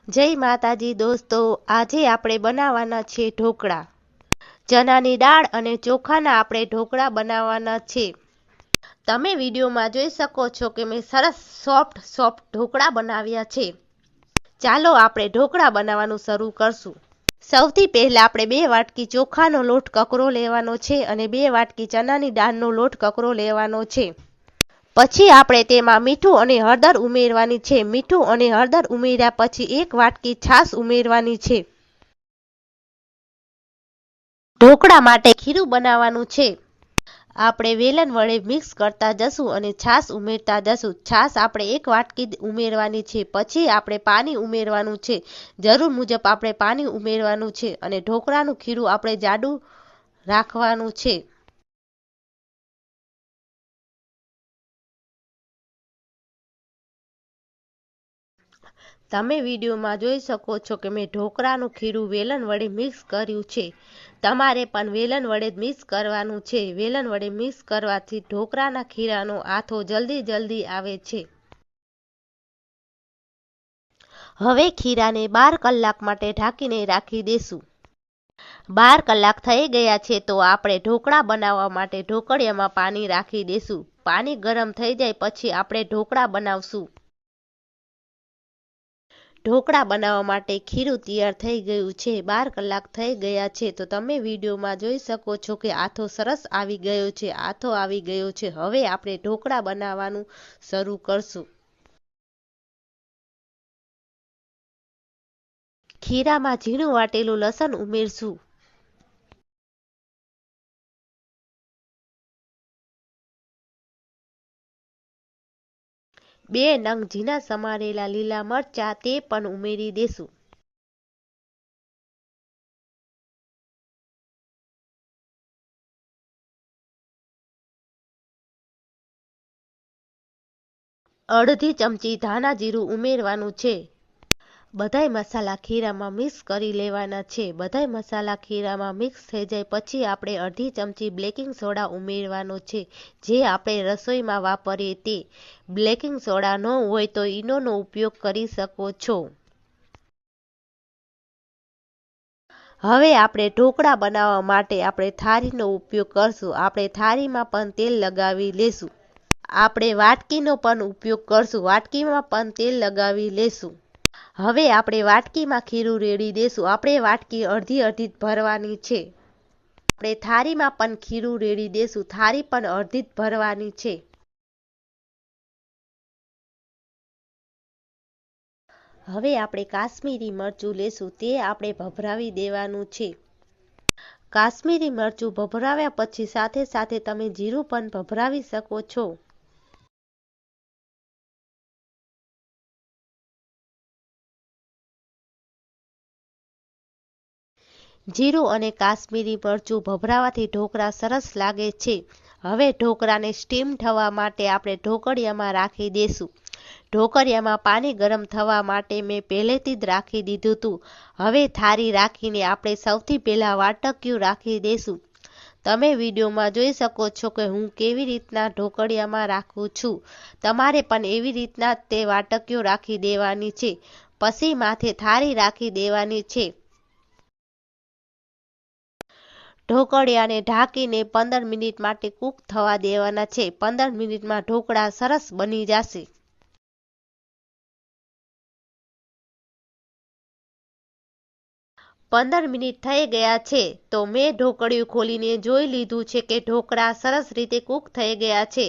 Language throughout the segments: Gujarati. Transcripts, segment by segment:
જય માતાજી દોસ્તો, આજે આપણે બનાવવાના છે ઢોકળા। ચણાની દાળ અને ચોખાના આપણે ઢોકળા બનાવવાના છે। તમે વિડીયોમાં જોઈ શકો છો કે મેં સરસ સોફ્ટ ઢોકળા બનાવ્યા છે। ચાલો આપણે ઢોકળા બનાવવાનું શરૂ કરશું। સૌથી પહેલા આપણે 2 વાટકી ચોખાનો લોટ કકરો લેવાનો છે અને 2 વાટકી ચણાની દાળનો લોટ કકરો લેવાનો છે। પછી આપણે તેમાં મીઠું અને હળદર ઉમેરવાની છે। મીઠું અને હળદર ઉમેર્યા પછી 1 વાટકી છાશ ઉમેરવાની છે। ઢોકળા માટે ખીરું બનાવવાનું છે। આપણે વેલણ વડે મિક્સ કરતા જશું અને છાશ ઉમેરતા જશું। છાશ આપણે 1 વાટકી ઉમેરવાની છે। પછી આપણે પાણી ઉમેરવાનું છે। જરૂર મુજબ આપણે પાણી ઉમેરવાનું છે અને ઢોકળાનું ખીરું આપણે જાડું રાખવાનું છે। તમે વિડીયોમાં જોઈ શકો છો કે મેં ઢોકળાનું ખીરું વેલણ વડે મિક્સ કર્યું છે। તમારે પણ વેલણ વડે મિક્સ કરવાનું છે। વેલણ વડે મિક્સ કરવાથી ઢોકળાના ખીરાનો આથો જલ્દી આવે છે। હવે ખીરાને 12 કલાક માટે ઢાંકીને રાખી દેશું। 12 કલાક થઈ ગયા છે તો આપણે ઢોકળા બનાવવા માટે ઢોકળિયામાં પાણી રાખી દેશું। પાણી ગરમ થઈ જાય પછી આપણે ઢોકળા બનાવશું। ઢોકળા બનાવવા માટે ખીરું તૈયાર થઈ ગયું છે। 12 કલાક થઈ ગયા છે તો તમે વિડીયોમાં જોઈ શકો છો કે આથો સરસ આવી ગયો છે। આથો આવી ગયો છે। હવે આપણે ઢોકળા બનાવવાનું શરૂ કરશું। ખીરામાં ઝીણું વાટેલું લસણ ઉમેરશું। બે નંગ ઝીણા સમારેલા લીલા મરચા તે પણ ઉમેરી દેશું। અડધી ચમચી ધાણા જીરું ઉમેરવાનું છે। બધાય મસાલા ખીરામાં મિક્સ કરી લેવાના છે। બધાય મસાલા ખીરામાં મિક્સ થઈ જાય પછી આપણે અડધી ચમચી બેકિંગ સોડા ઉમેરવાનો છે, જે આપણે રસોઈમાં વાપરીએ તે। બેકિંગ સોડા ન હોય તો ઈનોનો ઉપયોગ કરી શકો છો। હવે આપણે ઢોકળા બનાવવા માટે આપણે થાળીનો ઉપયોગ કરશું। આપણે થાળીમાં પણ તેલ લગાવી લેશું। આપણે વાટકીનો પણ ઉપયોગ કરશું। વાટકીમાં પણ તેલ લગાવી લેશું। હવે આપણે વાટકીમાં ખીરું રેડી દેશું। આપણે વાટકી અડધી ભરવાની છે। આપણે થાળીમાં પણ ખીરું રેડી દેશું। થાળી પણ અડધી ભરવાની છે। હવે આપણે કાશ્મીરી મરચું લેશું, તે આપણે ભભરાવી દેવાનું છે। કાશ્મીરી મરચું ભભરાવ્યા પછી સાથે તમે જીરું પણ ભભરાવી શકો છો। જીરું અને કાશ્મીરી મરચું ભભરાવાથી ઢોકળા સરસ લાગે છે। હવે ઢોકળાને સ્ટીમ થવા માટે આપણે ઢોકળિયામાં રાખી દેશું। ઢોકળિયામાં પાણી ગરમ થવા માટે મેં પહેલેથી જ રાખી દીધું હતું। હવે થાળી રાખીને આપણે સૌથી પહેલા વાટક્યું રાખી દેશું। તમે વિડીયોમાં જોઈ શકો છો કે હું કેવી રીતના ઢોકળિયામાં રાખું છું। તમારે પણ એવી રીતના તે વાટક્યું રાખી દેવાની છે। પછી માથે થાળી રાખી દેવાની છે। ઢોકળિયાને ઢાંકીને 15 મિનિટ માટે કૂક થવા દેવાના છે। 15 મિનિટમાં ઢોકળા સરસ બની જશે। પંદર મિનિટ થઈ ગયા છે તો મેં ઢોકળિયું ખોલીને જોઈ લીધું છે કે ઢોકળા સરસ રીતે કૂક થઈ ગયા છે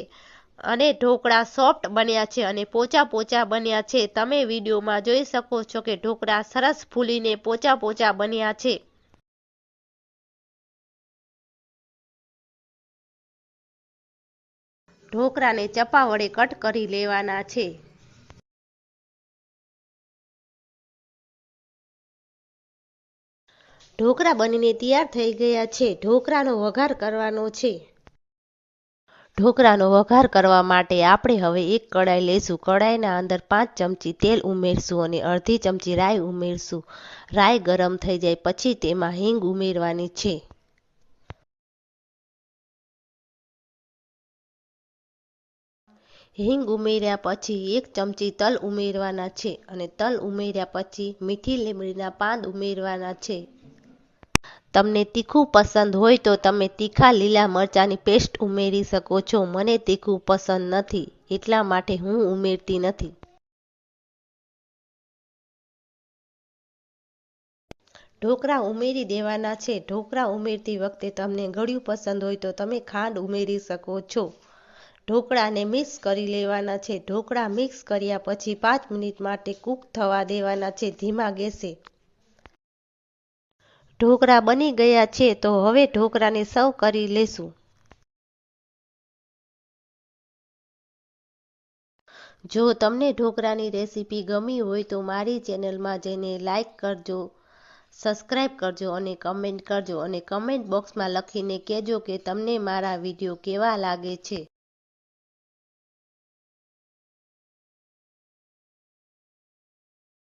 અને ઢોકળા સોફ્ટ બન્યા છે અને પોચા બન્યા છે। તમે વિડીયોમાં જોઈ શકો છો કે ઢોકળા સરસ ફૂલીને પોચા બન્યા છે। ઢોકળાને ચપ્પા વડે કટ કરી લેવાના છે। ઢોકળા બનીને તૈયાર થઈ ગયા છે। ઢોકળાનો વઘાર કરવાનો છે। ઢોકળાનો વઘાર કરવા માટે આપણે હવે એક કડાઈ લેશું। કડાઈના અંદર 5 ચમચી તેલ ઉમેરશું અને અડધી ચમચી રાઈ ઉમેરશું। રાઈ ગરમ થઈ જાય પછી તેમાં હિંગ ઉમેરવાની છે। હિંગ ઉમેર્યા પછી 1 ચમચી તલ ઉમેરવાના છે અને તલ ઉમેર્યા પછી મીઠી લીમડીના પાન ઉમેરવાના છે. તમને તીખું પસંદ હોય તો તમે તીખા લીલા મરચાંની પેસ્ટ ઉમેરી શકો છો. મને તીખું પસંદ નથી એટલા માટે હું ઉમેરતી નથી. ઢોકળા ઉમેરી દેવાના છે. ઢોકળા ઉમેરતી વખતે તમને ગળ્યું પસંદ હોય તો તમે ખાંડ ઉમેરી શકો છો. ઢોકળાને મિક્સ કરી લેવાના છે. ઢોકળા મિક્સ કર્યા પછી 5 મિનિટ માટે કૂક થવા દેવાના છે ધીમા ગેસે. ઢોકળા બની ગયા છે તો હવે ઢોકળાને સર્વ કરી લેશું. જો તમને ઢોકળાની રેસીપી ગમી હોય તો મારી ચેનલમાં જઈને લાઈક કરજો, સબસ્ક્રાઈબ કરજો અને કમેન્ટ કરજો અને કમેન્ટ બોક્સમાં લખીને કહેજો કે તમને મારા વિડીયો કેવા લાગે છે.